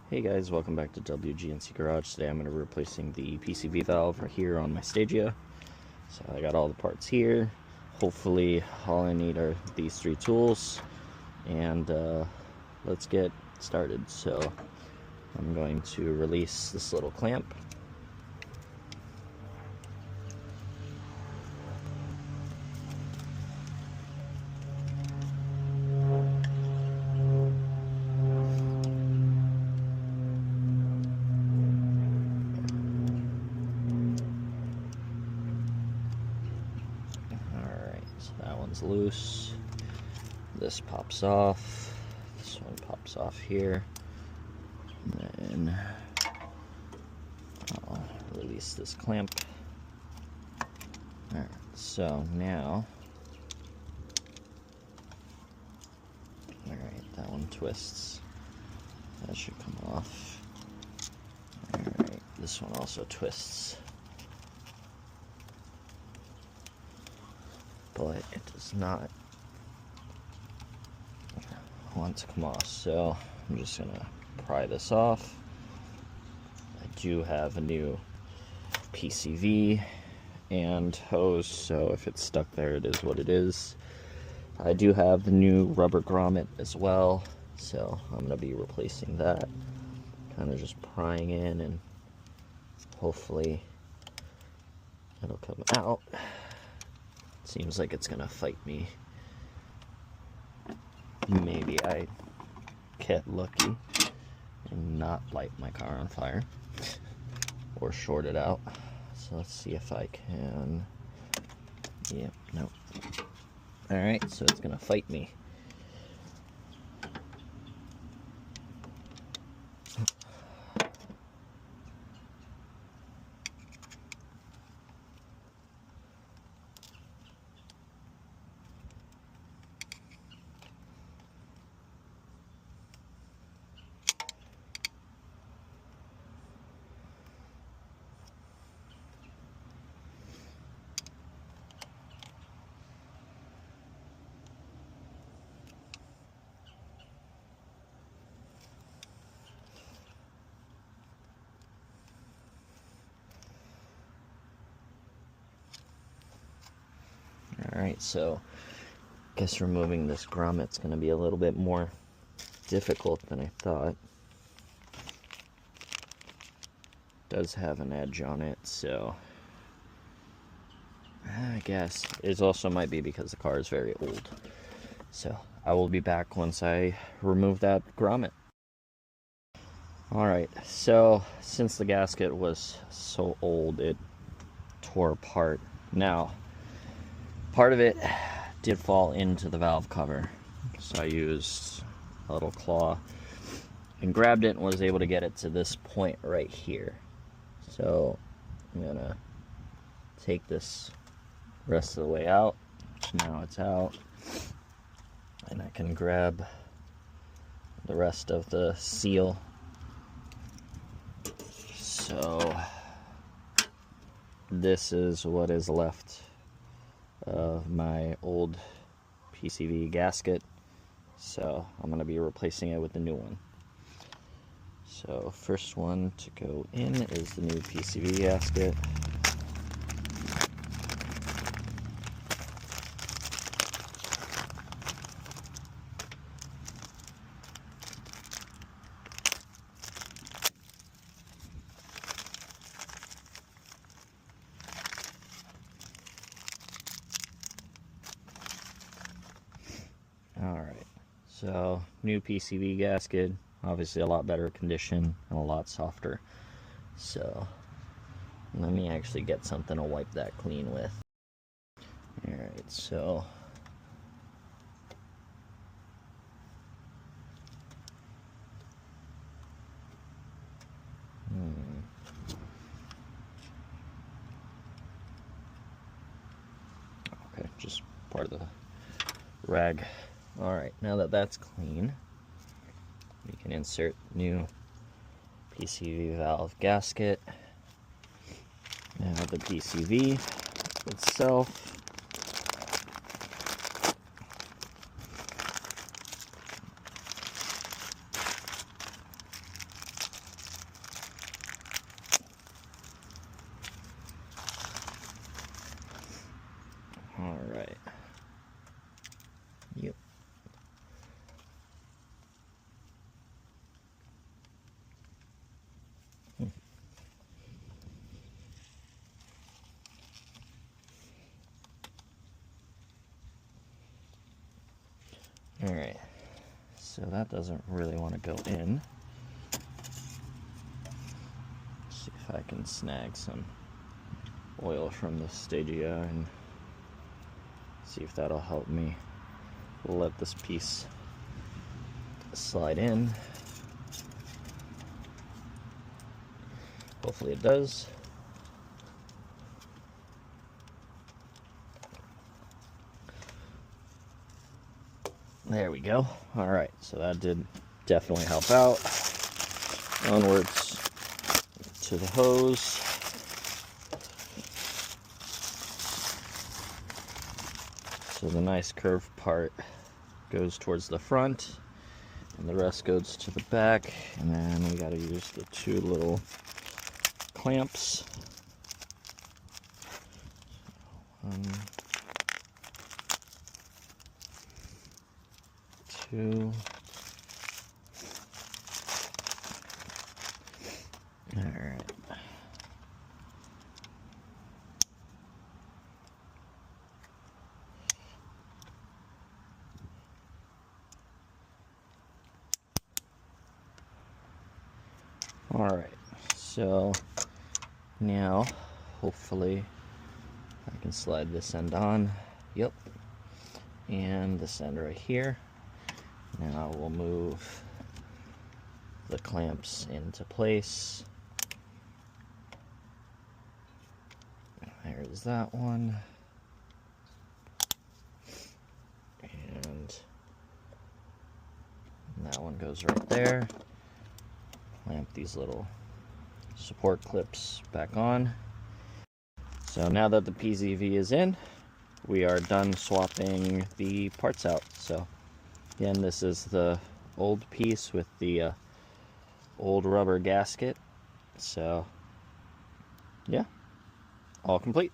Hey guys, welcome back to WGNC Garage. Today I'm going to be replacing the PCV valve right here on my Stagea. So I got all the parts here. Hopefully all I need are these three tools, and let's get started. So I'm going to release this little clamp. That one's loose. This pops off. This one pops off here. And then I'll release this clamp. Alright, so now, alright, that one twists. That should come off. Alright, this one also twists. But it does not want to come off, so I'm just gonna pry this off. I do have a new PCV and hose, so if it's stuck there, it is what it is. I do have the new rubber grommet as well, so I'm gonna be replacing that. Kind of just prying in, and hopefully it'll come out. Seems like it's gonna fight me. Maybe I get lucky and not light my car on fire or short it out. So let's see if I can. Yep, no. Alright, so it's gonna fight me. Alright, so I guess removing this grommet's going to be a little bit more difficult than I thought. It does have an edge on it, so I guess it also might be because the car is very old. So I will be back once I remove that grommet. Alright, so since the gasket was so old, it tore apart. Now, part of it did fall into the valve cover, so I used a little claw and grabbed it and was able to get it to this point right here. So I'm gonna take this rest of the way out. Now it's out, and I can grab the rest of the seal. So this is what is left of my old PCV gasket, so I'm going to be replacing it with the new one. So first one to go in is the new PCV gasket. Alright, so new PCV gasket, obviously a lot better condition and a lot softer. So let me actually get something to wipe that clean with. Alright, so okay, just part of the rag. Alright, now that that's clean, we can insert new PCV valve gasket. Now the PCV itself. Alright, so that doesn't really want to go in. Let's see if I can snag some oil from the Stagea and see if that'll help me let this piece slide in. Hopefully it does. There we go. Alright, so that did definitely help out. Onwards to the hose. So the nice curved part goes towards the front, and the rest goes to the back, and then we got to use the two little clamps. One, two. All right. All right. So now, hopefully, I can slide this end on. Yep. And this end right here. Now we'll move the clamps into place. There's that one. And that one goes right there. Clamp these little support clips back on. So now that the PCV is in, we are done swapping the parts out. So again, this is the old piece with the old rubber gasket. So yeah, all complete.